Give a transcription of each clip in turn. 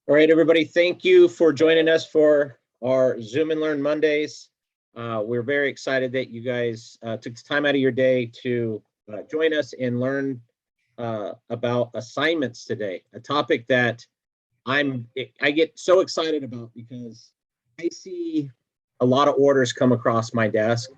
All right, everybody, thank you for joining us for our Zoom and Learn Mondays. We're very excited that you guys took the time out of your day to join us and learn about assignments today, a topic that I get so excited about because I see a lot of orders come across my desk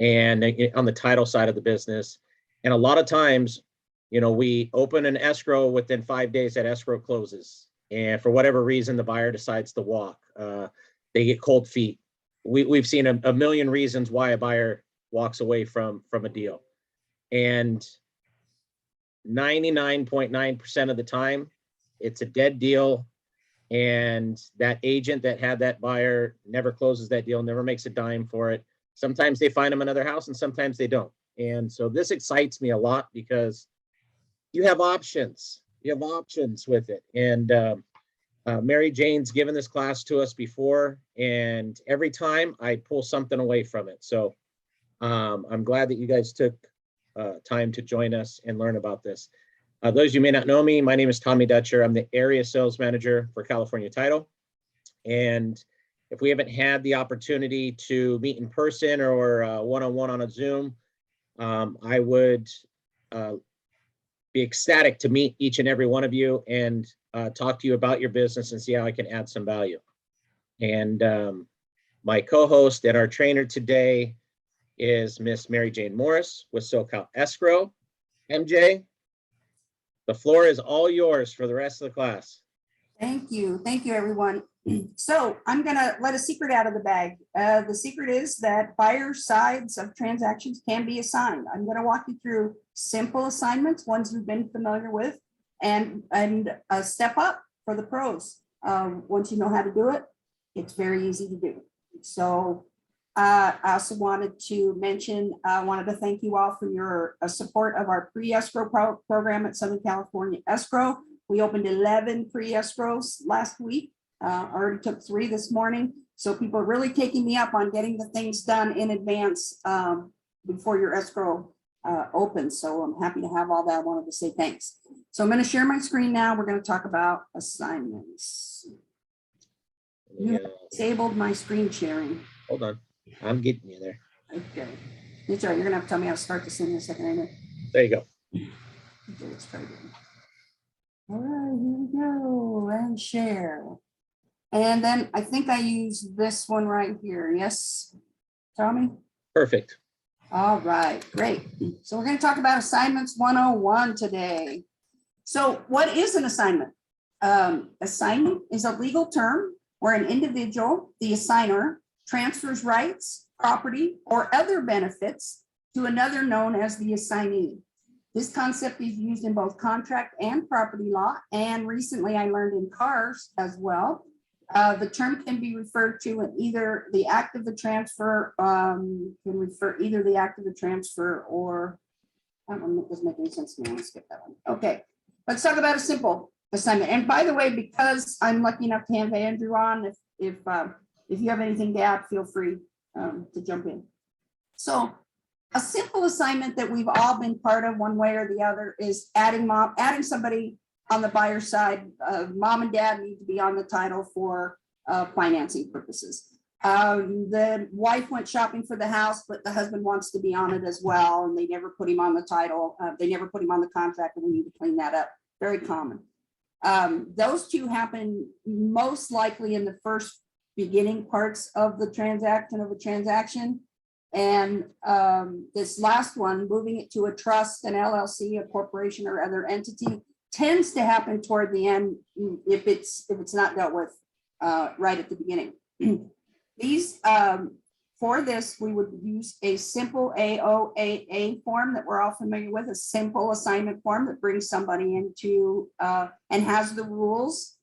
and on the title side of the business. And a lot of times, we open an escrow within 5 days that escrow closes. And for whatever reason, the buyer decides to walk. They get cold feet. We've seen a million reasons why a buyer walks away from a deal. And 99.9% of the time, it's a dead deal. And that agent that had that buyer never closes that deal, never makes a dime for it. Sometimes they find them another house and sometimes they don't. And so this excites me a lot because you have options. You have options with it. And Mary Jane's given this class to us before, and every time I pull something away from it. So I'm glad that you guys took time to join us and learn about this. Those of you may not know me, my name is Tommy Dutcher. I'm the area sales manager for California Title. And if we haven't had the opportunity to meet in person or one-on-one on a Zoom, I would be ecstatic to meet each and every one of you and talk to you about your business and see how I can add some value. And my co-host and our trainer today is Miss Mary Jane Morris with SoCal Escrow. MJ, the floor is all yours for the rest of the class. Thank you, everyone. So I'm gonna let a secret out of the bag. The secret is that buyer sides of transactions can be assigned. I'm gonna walk you through simple assignments, ones you've been familiar with, and a step up for the pros. Once you know how to do it, it's very easy to do. So I also wanted to mention, I wanted to thank you all for your support of our pre-escrow program at Southern California Escrow. We opened 11 pre-escrows last week. Already took 3 this morning. So people are really taking me up on getting the things done in advance before your escrow opens. So I'm happy to have all that. I wanted to say thanks. So I'm going to share my screen now. We're going to talk about assignments. You have disabled my screen sharing. Hold on. I'm getting you there. Okay. It's all right. You're going to have to tell me how to start this in a second. I know. There you go. Okay, let's try again. All right, here we go. And share. And then I think I use this one right here. Yes, Tommy? Perfect. All right, great. So we're going to talk about assignments 101 today. So what is an assignment? Assignment is a legal term where an individual, the assigner, transfers rights, property, or other benefits to another known as the assignee. This concept is used in both contract and property law, and recently I learned in cars as well. The term can be referred to in either the act of the transfer, can refer either the act of the transfer or, I don't know if this makes any sense to me. I'm gonna skip that one. Okay, let's talk about a simple assignment. And by the way, because I'm lucky enough to have Andrew on, if you have anything to add, feel free to jump in. So a simple assignment that we've all been part of one way or the other is adding somebody on the buyer side. Mom and dad need to be on the title for financing purposes. The wife went shopping for the house, but the husband wants to be on it as well, and they never put him on the title. They never put him on the contract, and we need to clean that up. Very common. Those two happen most likely in the first beginning parts of the transaction. And this last one, moving it to a trust, an LLC, a corporation, or other entity, tends to happen toward the end if it's not dealt with right at the beginning. These for this, we would use a simple AOAA form that we're all familiar with, a simple assignment form that brings somebody into and has the rules.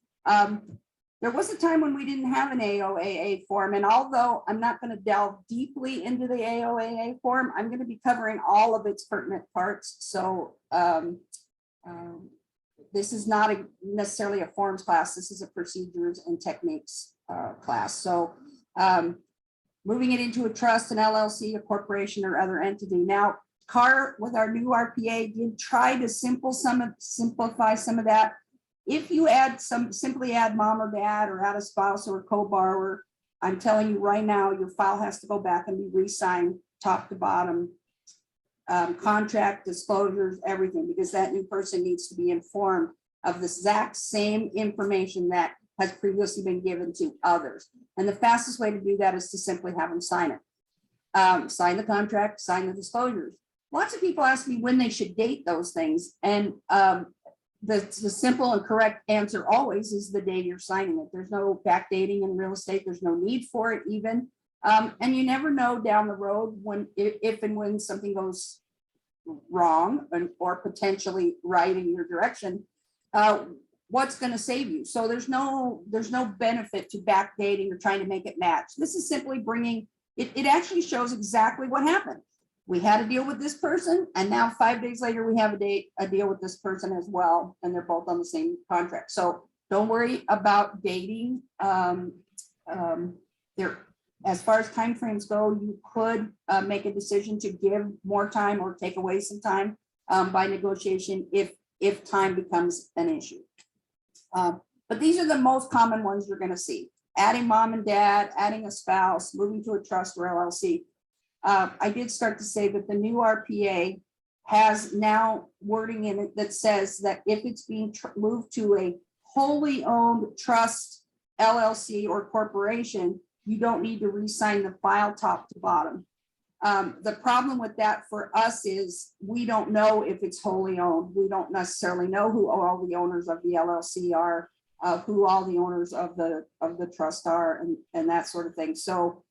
There was a time when we didn't have an AOAA form, and although I'm not going to delve deeply into the AOAA form, I'm going to be covering all of its pertinent parts. So this is not necessarily a forms class. This is a procedures and techniques class. So moving it into a trust, an LLC, a corporation, or other entity. Now, CAR with our new RPA did try to simplify some of that. If you simply add mom or dad or add a spouse or a co-borrower, I'm telling you right now, your file has to go back and be re-signed top to bottom. Contract, disclosures, everything, because that new person needs to be informed of the exact same information that has previously been given to others. And the fastest way to do that is to simply have them sign it. Sign the contract, sign the disclosures. Lots of people ask me when they should date those things. And the simple and correct answer always is the day you're signing it. There's no backdating in real estate. There's no need for it even. And you never know down the road if and when something goes wrong or potentially right in your direction, what's going to save you. So there's no benefit to backdating or trying to make it match. This is simply bringing it actually shows exactly what happened. We had a deal with this person, and now 5 days later we have a deal with this person as well, and they're both on the same contract. So don't worry about dating. As far as timeframes go, you could make a decision to give more time or take away some time by negotiation if time becomes an issue. But these are the most common ones you're going to see. Adding mom and dad, adding a spouse, moving to a trust or LLC. I did start to say that the new RPA has now wording in it that says that if it's being moved to a wholly owned trust, LLC, or corporation, you don't need to re-sign the file top to bottom. The problem with that for us is we don't know if it's wholly owned. We don't necessarily know who all the owners of the LLC are, who all the owners of the trust are, and that sort of thing. So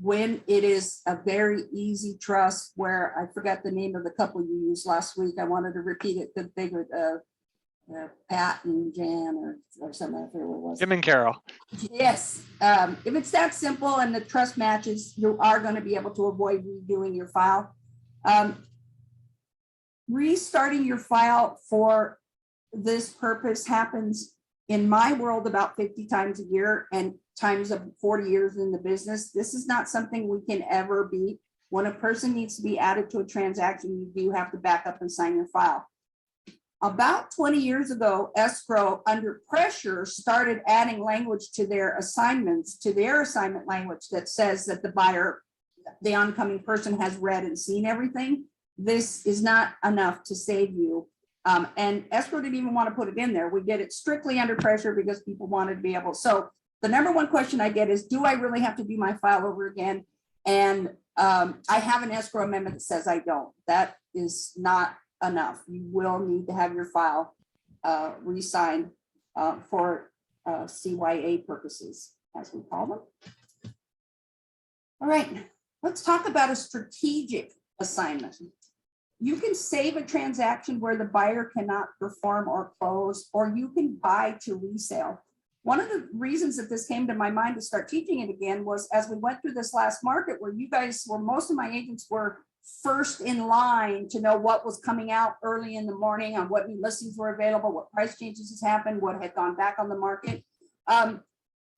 when it is a very easy trust, where I forgot the name of the couple you used last week, I wanted to repeat it, the bigger Pat and Jan or something. I forget what it was. Jim and Carol. Yes, if it's that simple and the trust matches, you are going to be able to avoid redoing your file. Restarting your file for this purpose happens in my world about 50 times a year, and times of 40 years in the business. This is not something we can ever beat. When a person needs to be added to a transaction, you do have to back up and sign your file. About 20 years ago, escrow, under pressure, started adding language to their assignments, to their assignment language that says that the buyer, the oncoming person, has read and seen everything. This is not enough to save you. And escrow didn't even want to put it in there. We did it strictly under pressure because people wanted to be able. So the number one question I get is, do I really have to do my file over again? And I have an escrow amendment that says I don't. That is not enough. You will need to have your file re-signed for CYA purposes, as we call them. All right, let's talk about a strategic assignment. You can save a transaction where the buyer cannot perform or close, or you can buy to resale. One of the reasons that this came to my mind to start teaching it again was as we went through this last market where you guys were, most of my agents were first in line to know what was coming out early in the morning, on what new listings were available, what price changes has happened, what had gone back on the market.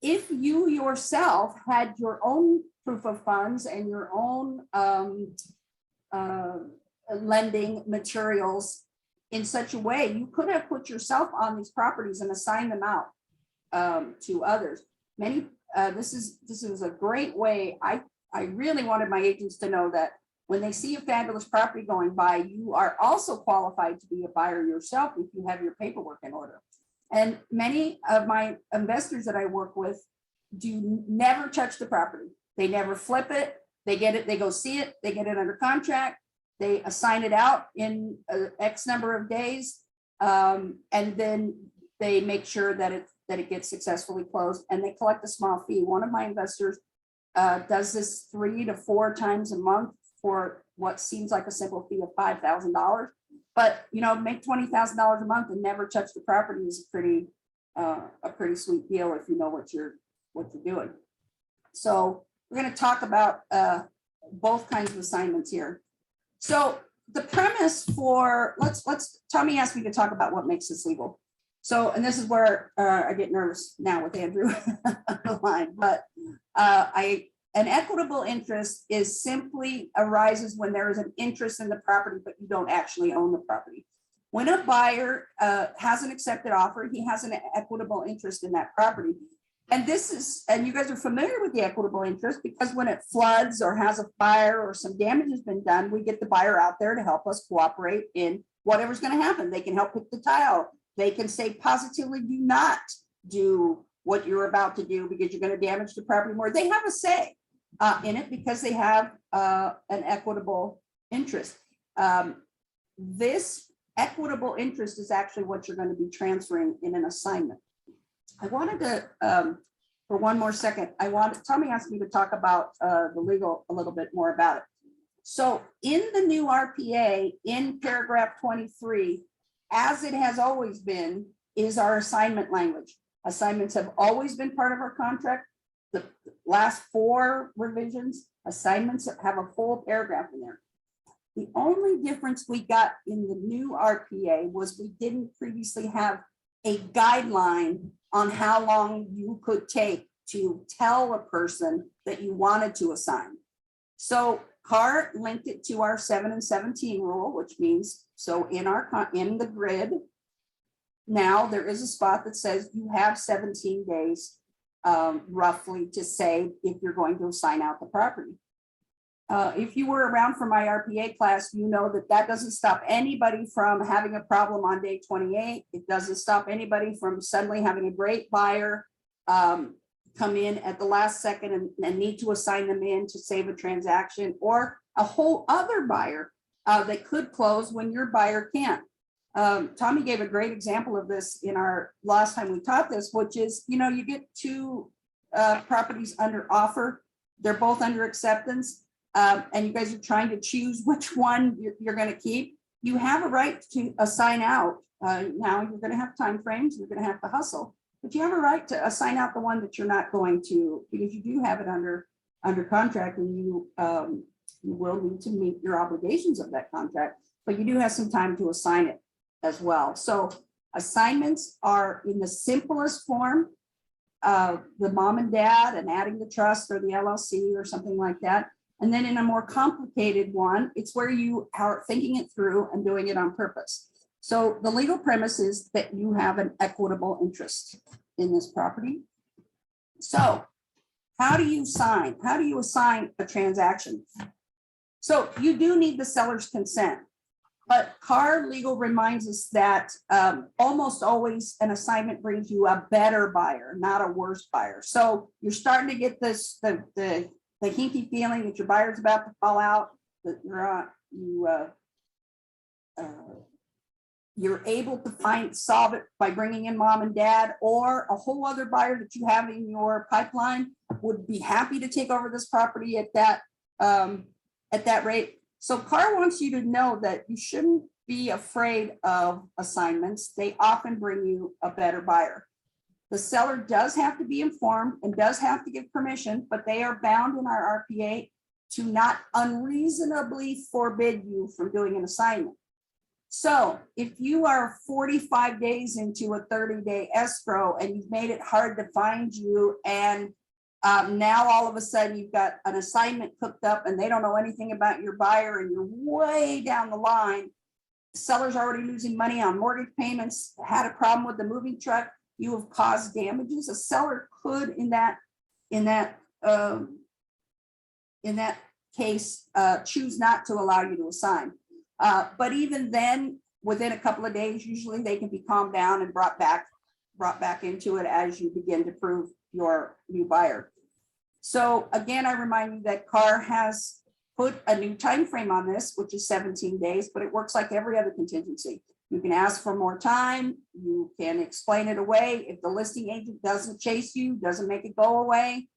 If you yourself had your own proof of funds and your own lending materials in such a way, you could have put yourself on these properties and assigned them out to others. This is a great way. I really wanted my agents to know that when they see a fabulous property going by, you are also qualified to be a buyer yourself if you have your paperwork in order. And many of my investors that I work with do never touch the property. They never flip it. They get it, they go see it, they get it under contract, they assign it out in X number of days, and then they make sure that it gets successfully closed, and they collect a small fee. One of my investors does this 3 to 4 times a month for what seems like a simple fee of $5,000, but make $20,000 a month and never touch the property is a pretty sweet deal if you know what you're doing. So we're going to talk about both kinds of assignments here. So the premise for Tommy asked me to talk about what makes this legal. So, and this is where I get nervous now with Andrew on the line, but an equitable interest simply arises when there is an interest in the property, but you don't actually own the property. When a buyer has an accepted offer, he has an equitable interest in that property. And this is, and you guys are familiar with the equitable interest because when it floods or has a fire or some damage has been done, we get the buyer out there to help us cooperate in whatever's going to happen. They can help pick the tile. They can say positively, do not do what you're about to do because you're going to damage the property more. They have a say in it because they have an equitable interest. This equitable interest is actually what you're going to be transferring in an assignment. I wanted to, for one more second, Tommy asked me to talk about the legal a little bit more about it. So in the new RPA, in paragraph 23, as it has always been, is our assignment language. Assignments have always been part of our contract. The last 4 revisions, assignments have a full paragraph in there. The only difference we got in the new RPA was we didn't previously have a guideline on how long you could take to tell a person that you wanted to assign. So CAR linked it to our 7 and 17 rule, which means, so in the grid, now there is a spot that says you have 17 days roughly to say if you're going to assign out the property. If you were around for my RPA class, you know that that doesn't stop anybody from having a problem on day 28. It doesn't stop anybody from suddenly having a great buyer come in at the last second and need to assign them in to save a transaction, or a whole other buyer that could close when your buyer can't. Tommy gave a great example of this in our last time we taught this, which is, you get 2 properties under offer. They're both under acceptance. And you guys are trying to choose which one you're going to keep. You have a right to assign out. Now you're going to have time frames. You're going to have to hustle, but you have a right to assign out the one that you're not going to, because you do have it under contract, and you will need to meet your obligations of that contract. But you do have some time to assign it as well. So assignments are in the simplest form, the mom and dad, and adding the trust or the LLC or something like that. And then in a more complicated one, it's where you are thinking it through and doing it on purpose. So the legal premise is that you have an equitable interest in this property. So how do you sign? How do you assign a transaction? So you do need the seller's consent, but CAR Legal reminds us that almost always an assignment brings you a better buyer, not a worse buyer. So you're starting to get this, the hinky feeling that your buyer's about to fall out, that you're able to solve it by bringing in mom and dad, or a whole other buyer that you have in your pipeline would be happy to take over this property at that rate. So CAR wants you to know that you shouldn't be afraid of assignments. They often bring you a better buyer. The seller does have to be informed and does have to give permission, but they are bound in our RPA to not unreasonably forbid you from doing an assignment. So if you are 45 days into a 30-day escrow and you've made it hard to find you, and now all of a sudden you've got an assignment cooked up and they don't know anything about your buyer, and you're way down the line, the seller's already losing money on mortgage payments, had a problem with the moving truck, you have caused damages. A seller could, in that case, choose not to allow you to assign. But even then, within a couple of days, usually they can be calmed down and brought back into it as you begin to prove your new buyer. So again, I remind you that CAR has put a new time frame on this, which is 17 days, but it works like every other contingency. You can ask for more time. You can explain it away. If the listing agent doesn't chase you, doesn't make it go away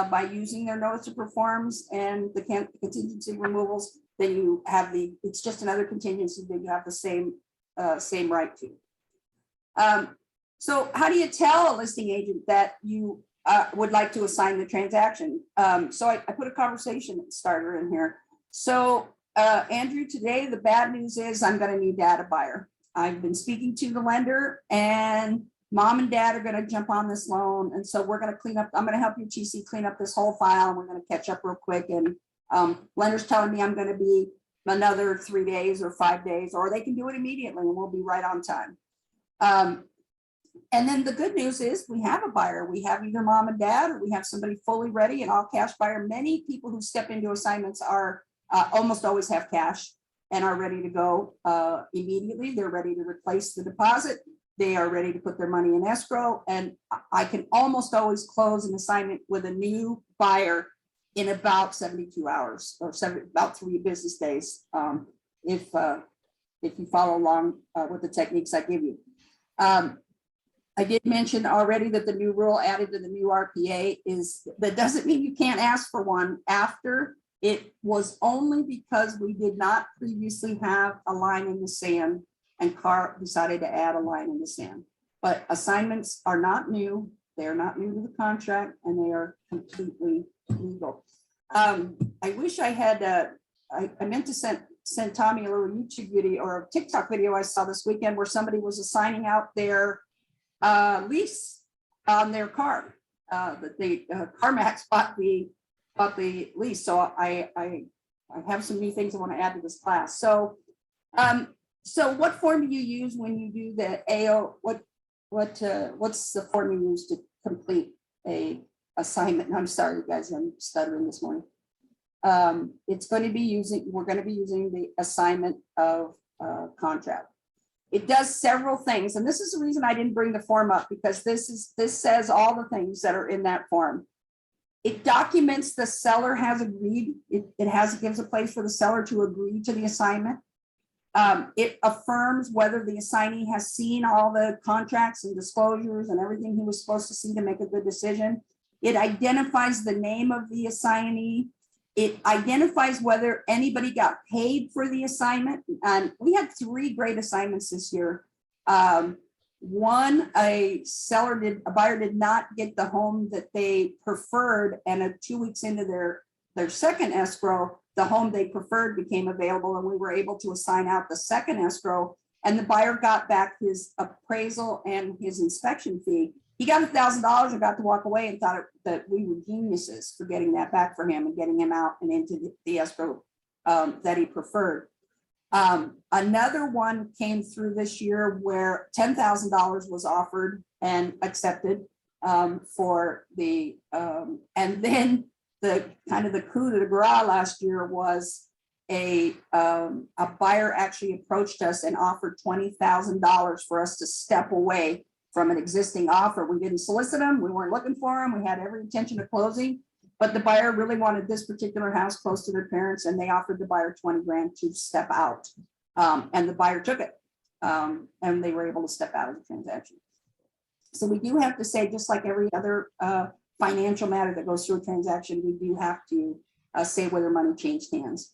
by using their notice of performs and the contingency removals, then you have it's just another contingency that you have the same right to. So how do you tell a listing agent that you would like to assign the transaction? So I put a conversation starter in here. So Andrew, today the bad news is I'm going to need data buyer. I've been speaking to the lender, and mom and dad are going to jump on this loan. And so we're going to clean up. I'm going to help you, TC, clean up this whole file. And we're going to catch up real quick. And lender's telling me I'm going to be another 3 days or 5 days, or they can do it immediately and we'll be right on time. And then the good news is we have a buyer. We have either mom and dad, or we have somebody fully ready, an all cash buyer. Many people who step into assignments are almost always have cash and are ready to go immediately. They're ready to replace the deposit. They are ready to put their money in escrow. And I can almost always close an assignment with a new buyer in about 72 hours or about 3 business days. If you follow along with the techniques I give you. I did mention already that the new rule added to the new RPA is, that doesn't mean you can't ask for one after. It was only because we did not previously have a line in the sand, and CAR decided to add a line in the sand. But assignments are not new. They are not new to the contract, and they are completely legal. I wish I had, I meant to send Tommy a little YouTube video or a TikTok video I saw this weekend where somebody was assigning out their lease on their car. That the CarMax bought the lease. So I have some new things I want to add to this class. So so what form do you use when you do the AO? What's the form you use to complete a assignment? I'm sorry, guys, I'm stuttering this morning. It's going to be we're going to be using the assignment of contract. It does several things, and this is the reason I didn't bring the form up, because this says all the things that are in that form. It documents the seller has agreed. It gives a place for the seller to agree to the assignment. It affirms whether the assignee has seen all the contracts and disclosures and everything he was supposed to see to make a good decision. It identifies the name of the assignee. It identifies whether anybody got paid for the assignment. And we had 3 great assignments this year. One, a buyer did not get the home that they preferred, and 2 weeks into their second escrow, the home they preferred became available, and we were able to assign out the second escrow, and the buyer got back his appraisal and his inspection fee. He got $1,000 and got to walk away and thought that we were geniuses for getting that back for him and getting him out and into the escrow that he preferred. Another one came through this year where $10,000 was offered and accepted for the, and then the kind of the coup de grace last year was a buyer actually approached us and offered $20,000 for us to step away from an existing offer. We didn't solicit them. We weren't looking for them. We had every intention of closing, but the buyer really wanted this particular house close to their parents, and they offered the buyer 20 grand to step out. And the buyer took it, and they were able to step out of the transaction. So we do have to say, just like every other financial matter that goes through a transaction, we do have to say whether money changed hands.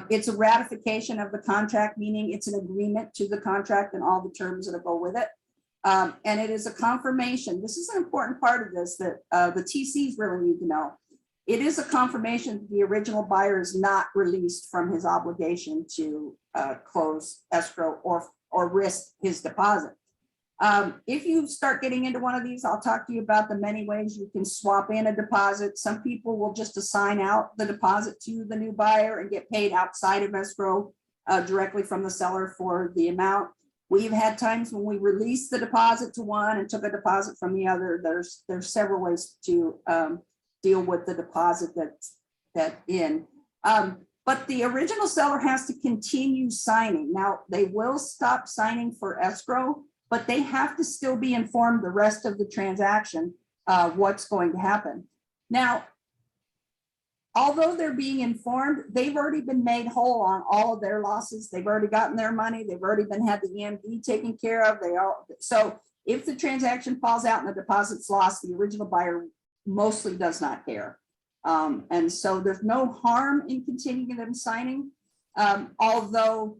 It's a ratification of the contract, meaning it's an agreement to the contract and all the terms that go with it. And it is a confirmation. This is an important part of this that the TCs really need to know. It is a confirmation that the original buyer is not released from his obligation to close escrow or risk his deposit. If you start getting into one of these, I'll talk to you about the many ways you can swap in a deposit. Some people will just assign out the deposit to the new buyer and get paid outside of escrow directly from the seller for the amount. We've had times when we released the deposit to one and took a deposit from the other. There's several ways to deal with the deposit that's in. But the original seller has to continue signing. Now, they will stop signing for escrow, but they have to still be informed the rest of the transaction, what's going to happen. Now, although they're being informed, they've already been made whole on all of their losses. They've already gotten their money. They've already had the EMD taken care of. So if the transaction falls out and the deposit's lost, the original buyer mostly does not care. And so there's no harm in continuing them signing, although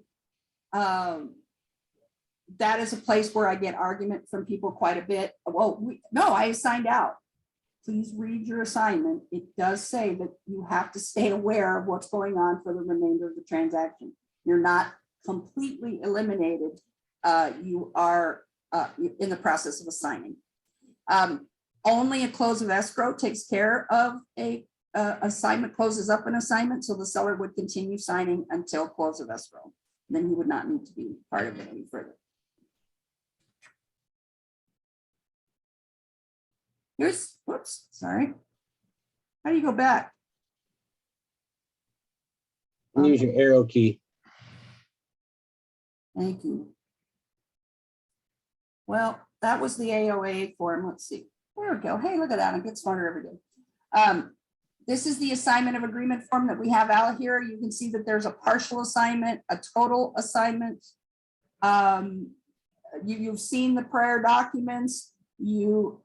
that is a place where I get argument from people quite a bit. Well, no, I signed out. Please read your assignment. It does say that you have to stay aware of what's going on for the remainder of the transaction. You're not completely eliminated. You are in the process of assigning. Only a close of escrow takes care of a assignment closes up an assignment, so the seller would continue signing until close of escrow. Then he would not need to be part of it any further. Here's, whoops, sorry. How do you go back? Use your arrow key. Thank you. Well, that was the AOA form. Let's see. There we go. Hey, look at that. I get smarter every day. This is the assignment of agreement form that we have out here. You can see that there's a partial assignment, a total assignment. You've seen the prior documents. You've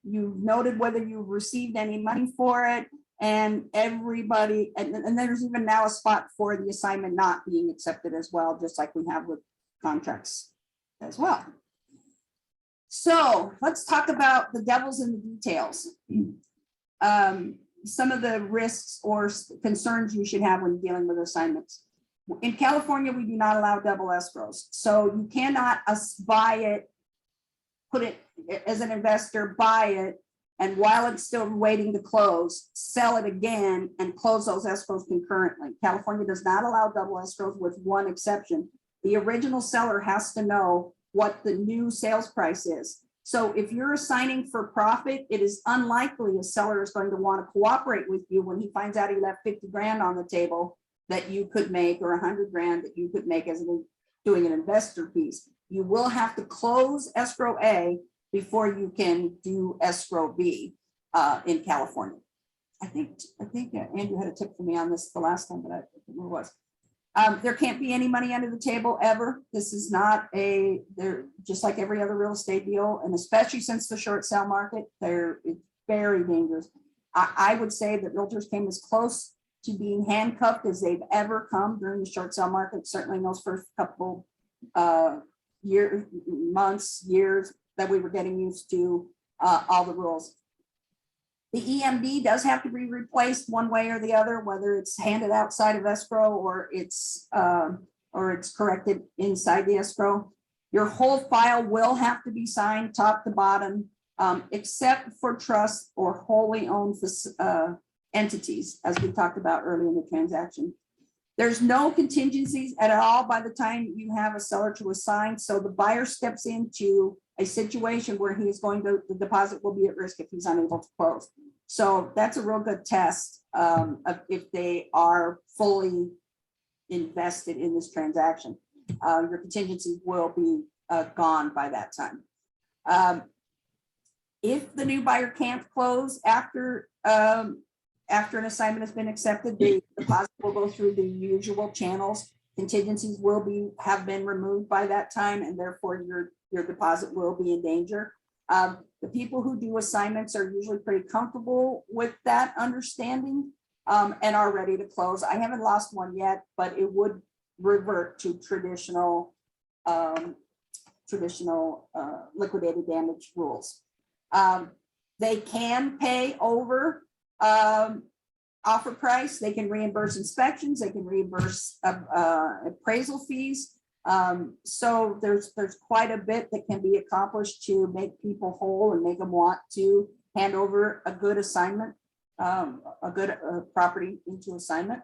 noted whether you've received any money for it, and everybody, and there's even now a spot for the assignment not being accepted as well, just like we have with contracts as well. So let's talk about the devil's in the details. Some of the risks or concerns you should have when dealing with assignments. In California, we do not allow double escrows. So you cannot buy it, put it as an investor, buy it, and while it's still waiting to close, sell it again and close those escrows concurrently. California does not allow double escrows with one exception. The original seller has to know what the new sales price is. So if you're assigning for profit, it is unlikely a seller is going to want to cooperate with you when he finds out he left 50 grand on the table that you could make, or 100 grand that you could make as doing an investor piece. You will have to close escrow A before you can do escrow B in California. I think Andrew had a tip for me on this the last time, but I don't know what it was. There can't be any money under the table ever. This is not they're just like every other real estate deal, and especially since the short sale market, it's very dangerous. I would say that realtors came as close to being handcuffed as they've ever come during the short sale market, certainly in those first couple years that we were getting used to all the rules. The EMD does have to be replaced one way or the other, whether it's handed outside of escrow or it's corrected inside the escrow. Your whole file will have to be signed top to bottom, except for trust or wholly owned entities, as we talked about earlier in the transaction. There's no contingencies at all by the time you have a seller to assign. So the buyer steps into a situation where he is going to, the deposit will be at risk if he's unable to close. So that's a real good test of if they are fully invested in this transaction. Your contingencies will be gone by that time. If the new buyer can't close after an assignment has been accepted, the deposit will go through the usual channels. Contingencies have been removed by that time, and therefore your deposit will be in danger. The people who do assignments are usually pretty comfortable with that understanding and are ready to close. I haven't lost one yet, but it would revert to traditional liquidated damage rules. They can pay over offer price. They can reimburse inspections. They can reimburse appraisal fees. So there's quite a bit that can be accomplished to make people whole and make them want to hand over a good assignment, a good property into assignment.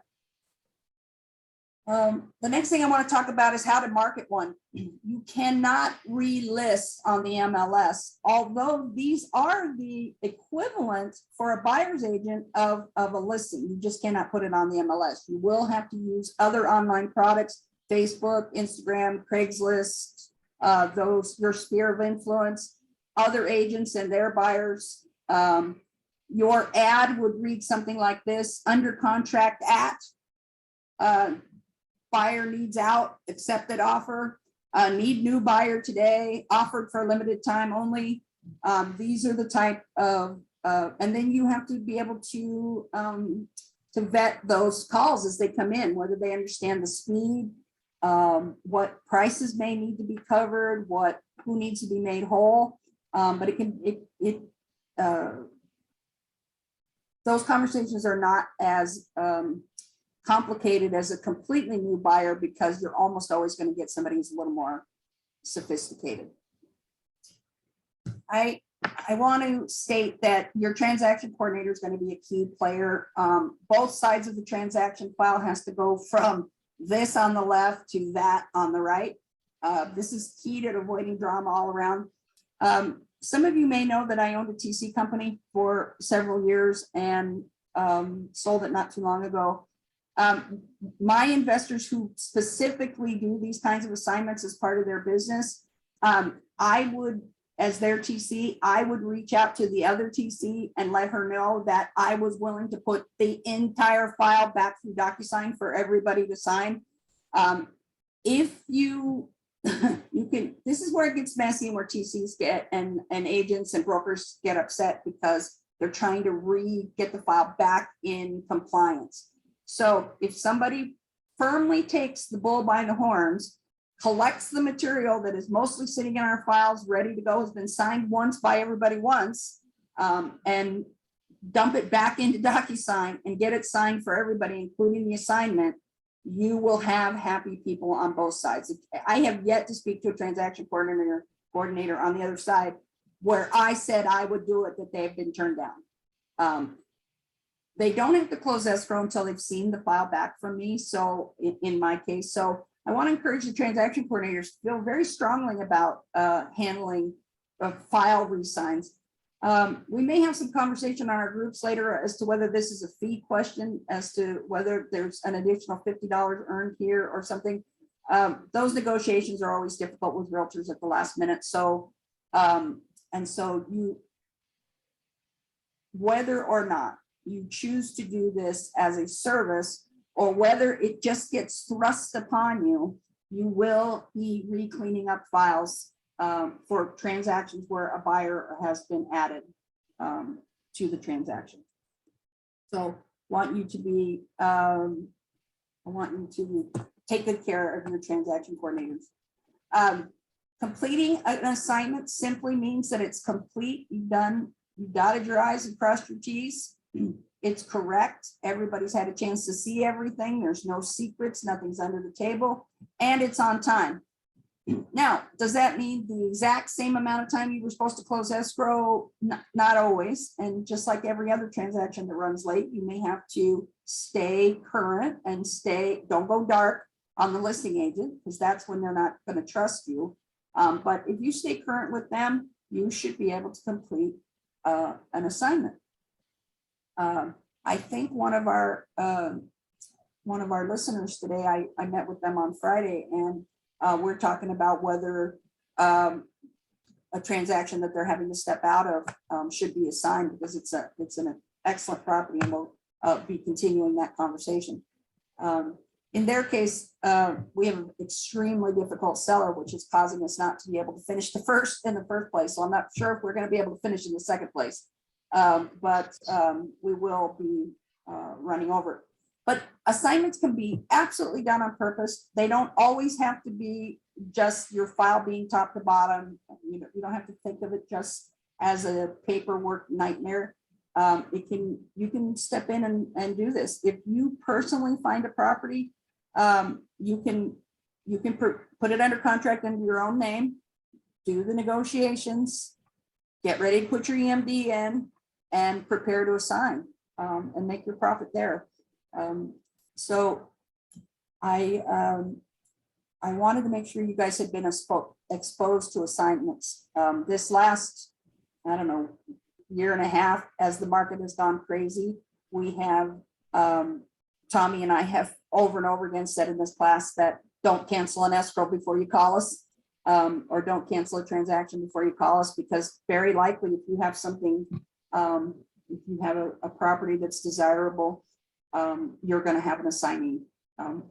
The next thing I want to talk about is how to market one. You cannot relist on the MLS, although these are the equivalent for a buyer's agent of a listing. You just cannot put it on the MLS. You will have to use other online products, Facebook, Instagram, Craigslist, your sphere of influence, other agents and their buyers. Your ad would read something like this: under contract at, buyer needs out, accepted offer, need new buyer today, offered for a limited time only. These are the type of, and then you have to be able to vet those calls as they come in, whether they understand the speed, what prices may need to be covered, who needs to be made whole. But those conversations are not as complicated as a completely new buyer, because you're almost always going to get somebody who's a little more sophisticated. I want to state that your transaction coordinator is going to be a key player. Both sides of the transaction file has to go from this on the left to that on the right. This is key to avoiding drama all around. Some of you may know that I owned a TC company for several years and sold it not too long ago. My investors who specifically do these kinds of assignments as part of their business, I would, as their TC, I would reach out to the other TC and let her know that I was willing to put the entire file back through DocuSign for everybody to sign. If you, you can, this is where it gets messy and where TCs get and agents and brokers get upset because they're trying to get the file back in compliance. So if somebody firmly takes the bull by the horns, collects the material that is mostly sitting in our files, ready to go, has been signed once by everybody once, and dump it back into DocuSign and get it signed for everybody, including the assignment, you will have happy people on both sides. I have yet to speak to a transaction coordinator on the other side where I said I would do it, that they have been turned down. They don't have to close escrow until they've seen the file back from me. So in my case, so I want to encourage the transaction coordinators to feel very strongly about handling file re-signs. We may have some conversation on our groups later as to whether this is a fee question, as to whether there's an additional $50 earned here or something. Those negotiations are always difficult with realtors at the last minute. So, and so whether or not you choose to do this as a service, or whether it just gets thrust upon you, you will be re-cleaning up files for transactions where a buyer has been added to the transaction. So want you to be, I want you to take good care of your transaction coordinators. Completing an assignment simply means that it's complete. You've dotted your I's and crossed your T's. It's correct. Everybody's had a chance to see everything. There's no secrets, nothing's under the table, and it's on time. Now, does that mean the exact same amount of time you were supposed to close escrow? Not always. And just like every other transaction that runs late, you may have to stay current and don't go dark on the listing agent, because that's when they're not going to trust you. But if you stay current with them, you should be able to complete an assignment. I think one of our listeners today, I met with them on Friday, and we're talking about whether a transaction that they're having to step out of should be assigned, because it's an excellent property, and we'll be continuing that conversation. In their case, we have an extremely difficult seller, which is causing us not to be able to finish in the first place. So I'm not sure if we're going to be able to finish in the second place. But we will be running over. But assignments can be absolutely done on purpose. They don't always have to be just your file being top to bottom. You don't have to think of it just as a paperwork nightmare. You can step in and do this. If you personally find a property, you can put it under contract under your own name, do the negotiations, get ready to put your EMD in, and prepare to assign and make your profit there. So I wanted to make sure you guys had been exposed to assignments. This last, I don't know, year and a half, as the market has gone crazy, we have, Tommy and I have over and over again said in this class that don't cancel an escrow before you call us, or don't cancel a transaction before you call us, because very likely if you have something, if you have a property that's desirable, you're going to have an assignee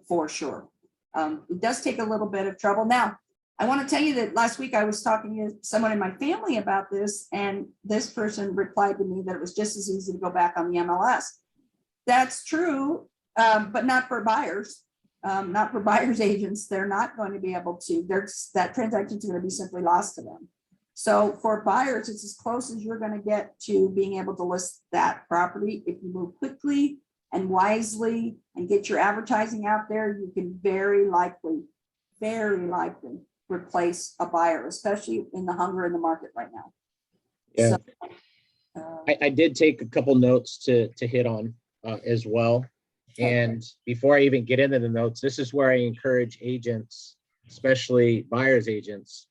for sure. It does take a little bit of trouble. Now, I want to tell you that last week I was talking to someone in my family about this, and this person replied to me that it was just as easy to go back on the MLS. That's true, but not for buyers, not for buyers agents. They're not going to be able to, that transaction is going to be simply lost to them. So for buyers, it's as close as you're going to get to being able to list that property. If you move quickly and wisely and get your advertising out there, you can very likely replace a buyer, especially in the hunger in the market right now. Yeah. So, I did take a couple notes to hit on as well. And before I even get into the notes, this is where I encourage agents, especially buyer's agents,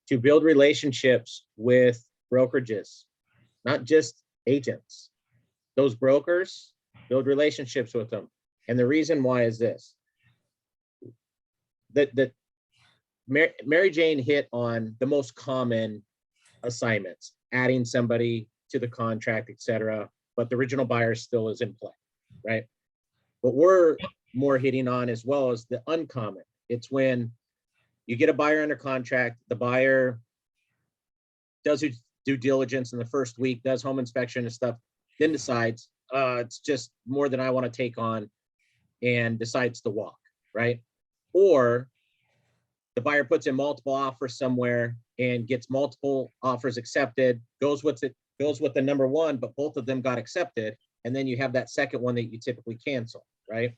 to build relationships with brokerages, not just agents. Those brokers, build relationships with them. And the reason why is this. That Mary Jane hit on the most common assignments, adding somebody to the contract, etc. But the original buyer still is in play, right? What we're more hitting on as well as the uncommon. It's when you get a buyer under contract, the buyer does his due diligence in the first week, does home inspection and stuff, then decides it's just more than I want to take on and decides to walk, right? Or the buyer puts in multiple offers somewhere and gets multiple offers accepted, goes with the number one, but both of them got accepted. And then you have that second one that you typically cancel, right?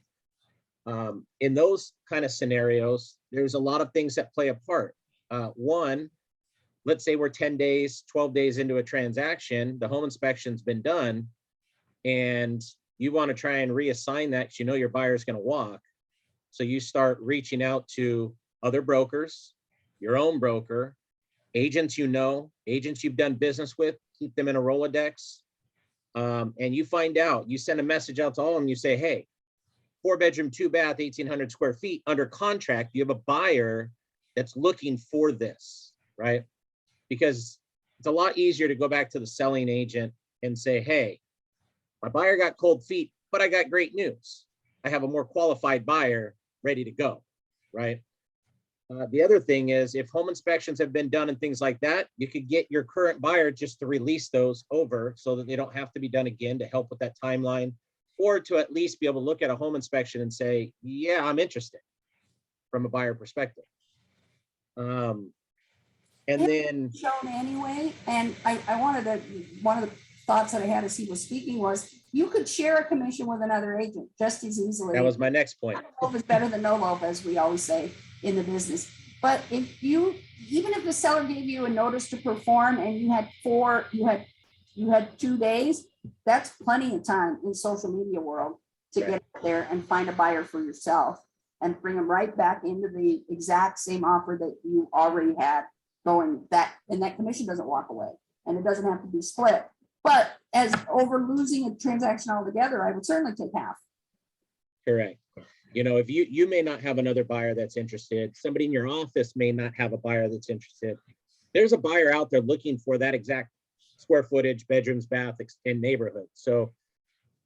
In those kind of scenarios, there's a lot of things that play a part. One, let's say we're 10 days, 12 days into a transaction, the home inspection's been done, and you want to try and reassign that because you know your buyer's going to walk. So you start reaching out to other brokers, your own broker, agents you know, agents you've done business with, keep them in a Rolodex. And you find out, you send a message out to all of them, you say, hey, 4-bedroom, 2-bath, 1,800 square feet under contract, you have a buyer that's looking for this, right? Because it's a lot easier to go back to the selling agent and say, hey, my buyer got cold feet, but I got great news. I have a more qualified buyer ready to go, right? The other thing is if home inspections have been done and things like that, you could get your current buyer just to release those over so that they don't have to be done again to help with that timeline, or to at least be able to look at a home inspection and say, yeah, I'm interested from a buyer perspective. And then shown anyway, and I wanted to, one of the thoughts that I had as he was speaking was you could share a commission with another agent just as easily. that was my next point. Love is better than no love, as we always say in the business. But if you, even if the seller gave you a notice to perform and you had 2 days, that's plenty of time in social media world to Right. get out there and find a buyer for yourself and bring them right back into the exact same offer that you already had going, that, and that commission doesn't walk away and it doesn't have to be split. But as over losing a transaction altogether, I would certainly take half. Correct. You know, if you may not have another buyer that's interested, somebody in your office may not have a buyer that's interested. There's a buyer out there looking for that exact square footage, bedrooms, bath, and neighborhood. So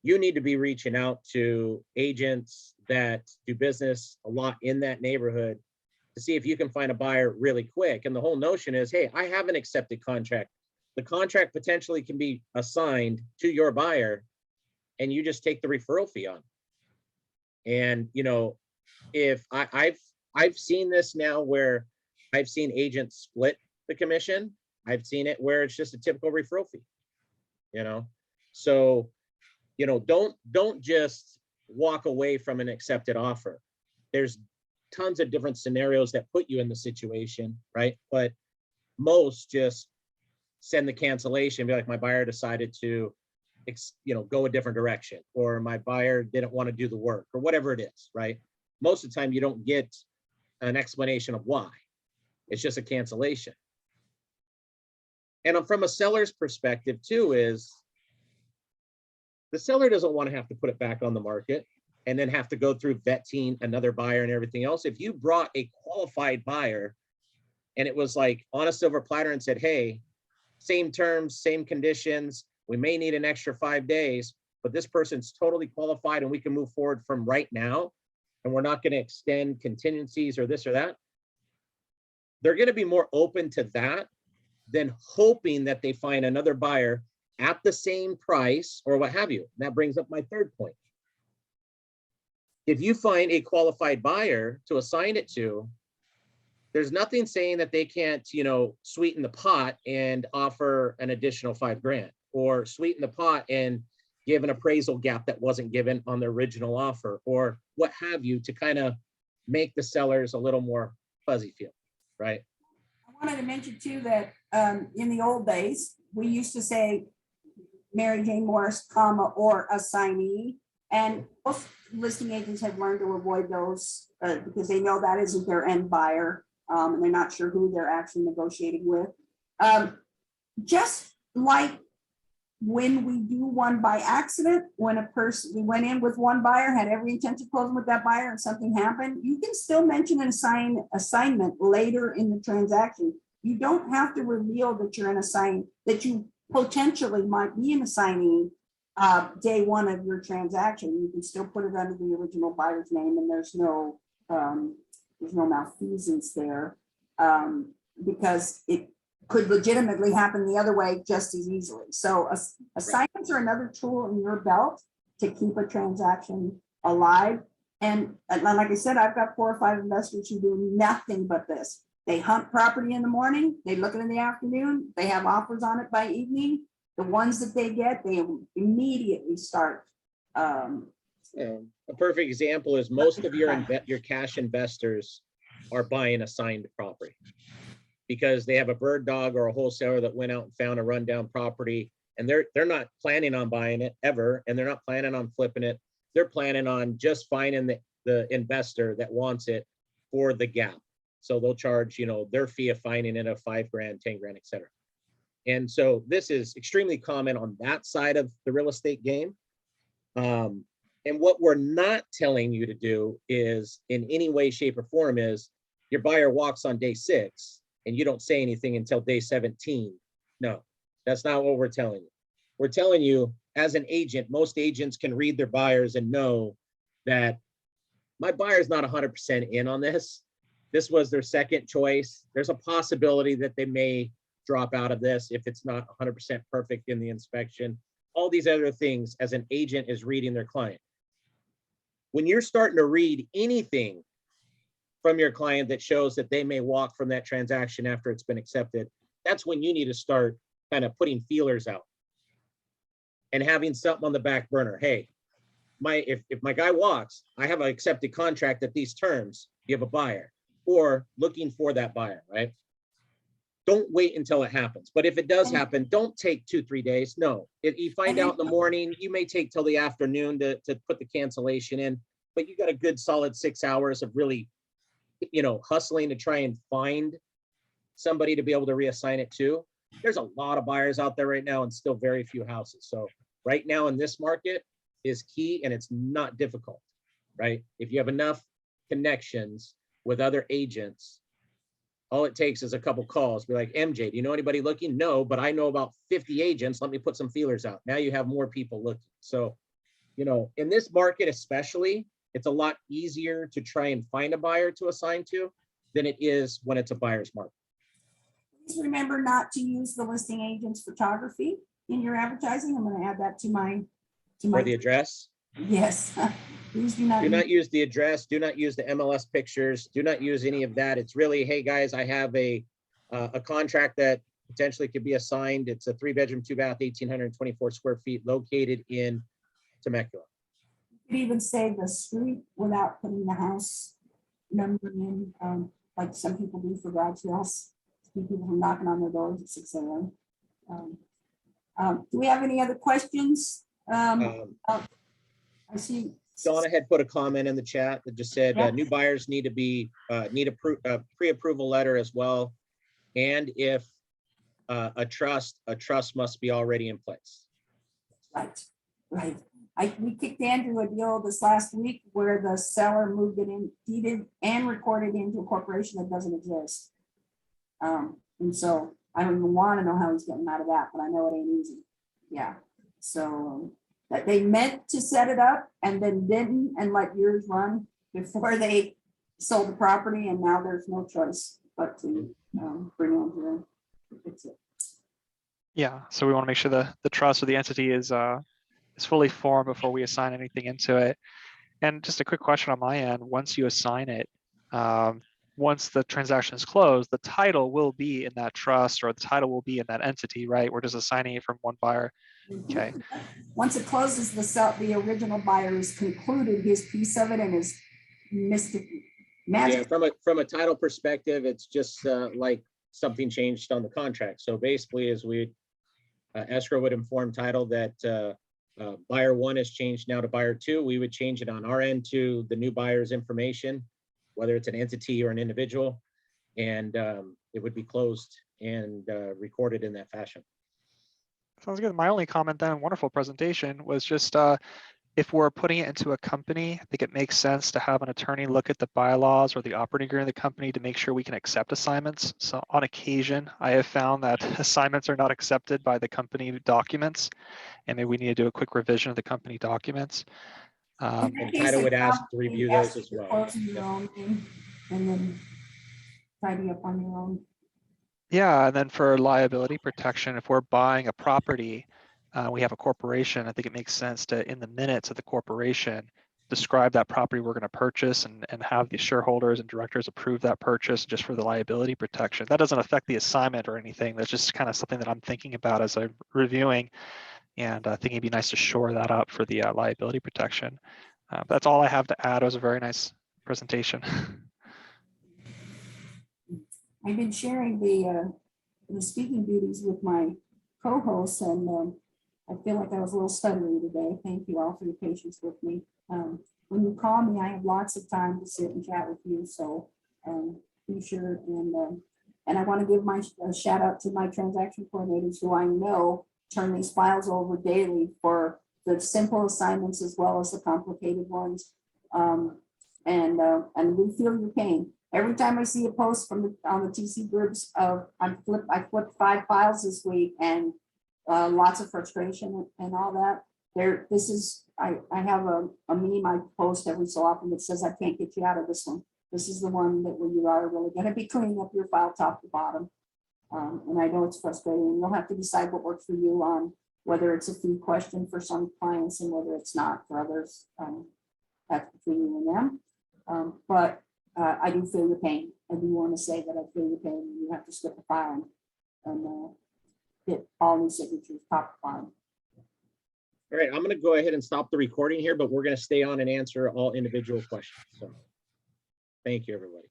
you need to be reaching out to agents that do business a lot in that neighborhood to see if you can find a buyer really quick. And the whole notion is, hey, I have an accepted contract. The contract potentially can be assigned to your buyer and you just take the referral fee on. And, you know, if I've seen this now where I've seen agents split the commission. I've seen it where it's just a typical referral fee, you know? So, you know, don't just walk away from an accepted offer. There's tons of different scenarios that put you in the situation, right? But most just send the cancellation, be like, my buyer decided to, you know, go a different direction, or my buyer didn't want to do the work, or whatever it is, right? Most of the time you don't get an explanation of why. It's just a cancellation. And from a seller's perspective too, is the seller doesn't want to have to put it back on the market and then have to go through vetting another buyer and everything else. If you brought a qualified buyer and it was like on a silver platter and said, hey, same terms, same conditions, we may need an extra 5 days, but this person's totally qualified and we can move forward from right now, and we're not going to extend contingencies or this or that, they're going to be more open to that than hoping that they find another buyer at the same price or what have you. And that brings up my third point. If you find a qualified buyer to assign it to, there's nothing saying that they can't, you know, sweeten the pot and offer an additional $5,000, or sweeten the pot and give an appraisal gap that wasn't given on the original offer, or what have you, to kind of make the sellers a little more fuzzy feel, right? I wanted to mention too that in the old days, we used to say Mary Jane Morris, comma, or assignee. And most listing agents have learned to avoid those because they know that isn't their end buyer, and they're not sure who they're actually negotiating with. Just like when we do one by accident, when we went in with one buyer, had every intention of closing with that buyer and something happened, you can still mention an assignment later in the transaction. You don't have to reveal that you're that you potentially might be an assignee day one of your transaction. You can still put it under the original buyer's name, and there's no malfeasance there, because it could legitimately happen the other way just as easily. So assignments are another tool in your belt to keep a transaction alive. And like I said, I've got 4 or 5 investors who do nothing but this. They hunt property in the morning, they look at it in the afternoon, they have offers on it by evening. The ones that they get, they immediately start. A perfect example is most of your cash investors are buying assigned property because they have a bird dog or a wholesaler that went out and found a rundown property, and they're not planning on buying it ever, and they're not planning on flipping it. They're planning on just finding the investor that wants it for the gap. So they'll charge, their fee of finding it of $5 grand, 10 grand, et cetera. And so this is extremely common on that side of the real estate game. And what we're not telling you to do is in any way, shape, or form is your buyer walks on day 6 and you don't say anything until day 17. No, that's not what we're telling you. We're telling you as an agent, most agents can read their buyers and know that my buyer's not 100% in on this. This was their second choice. There's a possibility that they may drop out of this if it's not 100% perfect in the inspection. All these other things as an agent is reading their client. When you're starting to read anything from your client that shows that they may walk from that transaction after it's been accepted, that's when you need to start kind of putting feelers out and having something on the back burner. Hey, if my guy walks, I have an accepted contract at these terms. You have a buyer, or looking for that buyer, right? Don't wait until it happens. But if it does happen, don't take 2-3 days. No, if you find out in the morning, you may take till the afternoon to put the cancellation in, but you got a good solid 6 hours of really, hustling to try and find somebody to be able to reassign it to. There's a lot of buyers out there right now and still very few houses. So right now in this market is key, and it's not difficult, right? If you have enough connections with other agents, all it takes is a couple calls. Be like, MJ, do you know anybody looking? No, but I know about 50 agents. Let me put some feelers out. Now you have more people looking. So, in this market especially, it's a lot easier to try and find a buyer to assign to than it is when it's a buyer's market. Please remember not to use the listing agent's photography in your advertising. I'm going to add that to my. For the address? Yes. Please do not use the address. Do not use the MLS pictures. Do not use any of that. It's really, hey guys, I have a contract that potentially could be assigned. It's a 3-bedroom, 2-bath, 1,824 square feet located in Temecula. You could even say the street without putting the house number in, like some people do for garage sales. People who are knocking on their doors at 6 a.m. Do we have any other questions? I see. Donna had put a comment in the chat that just said new buyers need to be need a pre-approval letter as well, and if a trust must be already in place. Right. We kicked Andrew a deal this last week where the seller moved it in, deeded and recorded into a corporation that doesn't exist. And so I don't even want to know how he's getting out of that, but I know it ain't easy. Yeah. So that they meant to set it up and then didn't, and let years run before they sold the property, and now there's no choice but to bring on to fix it. Yeah, so we want to make sure the trust or the entity is fully formed before we assign anything into it. And just a quick question on my end: once you assign it, once the transaction is closed, the title will be in that trust, or the title will be in that entity, right? We're just assigning it from one buyer. Okay. Once it closes, the original buyer has concluded his piece of it and is magic. Yeah, from a title perspective, it's just like something changed on the contract. So basically, as we escrow would inform title that buyer 1 has changed now to buyer 2. We would change it on our end to the new buyer's information, whether it's an entity or an individual, and it would be closed and recorded in that fashion. Sounds good. My only comment then, wonderful presentation, was just if we're putting it into a company, I think it makes sense to have an attorney look at the bylaws or the operating agreement of the company to make sure we can accept assignments. So on occasion, I have found that assignments are not accepted by the company documents, and maybe we need to do a quick revision of the company documents. In that And case, title they would ask to probably review ask those as you to well. close in your own name and then tidy up on your own. Yeah, and then for liability protection, if we're buying a property, we have a corporation, I think it makes sense to, in the minutes of the corporation, describe that property we're going to purchase and have the shareholders and directors approve that purchase just for the liability protection. That doesn't affect the assignment or anything. That's just kind of something that I'm thinking about as I'm reviewing, and I think it'd be nice to shore that up for the liability protection. That's all I have to add. It was a very nice presentation. I've been sharing the speaking duties with my co-hosts, and I feel like I was a little stuttery today. Thank you all for your patience with me. When you call me, I have lots of time to sit and chat with you, so be sure. And I want to give my shout out to my transaction coordinators who I know turn these files over daily for the simple assignments as well as the complicated ones. And we feel your pain. Every time I see a post from on the TC groups of I flipped 5 files this week, and lots of frustration and all that. I have a meme I post every so often that says I can't get you out of this one. This is the one that where you are really going to be cleaning up your file top to bottom. And I know it's frustrating. You'll have to decide what works for you on whether it's a fee question for some clients and whether it's not for others. That's between you and them. But I do feel your pain. I do want to say that I feel your pain. You have to slip a file and get all new signatures top to bottom. All right, I'm going to go ahead and stop the recording here, but we're going to stay on and answer all individual questions. So thank you, everybody.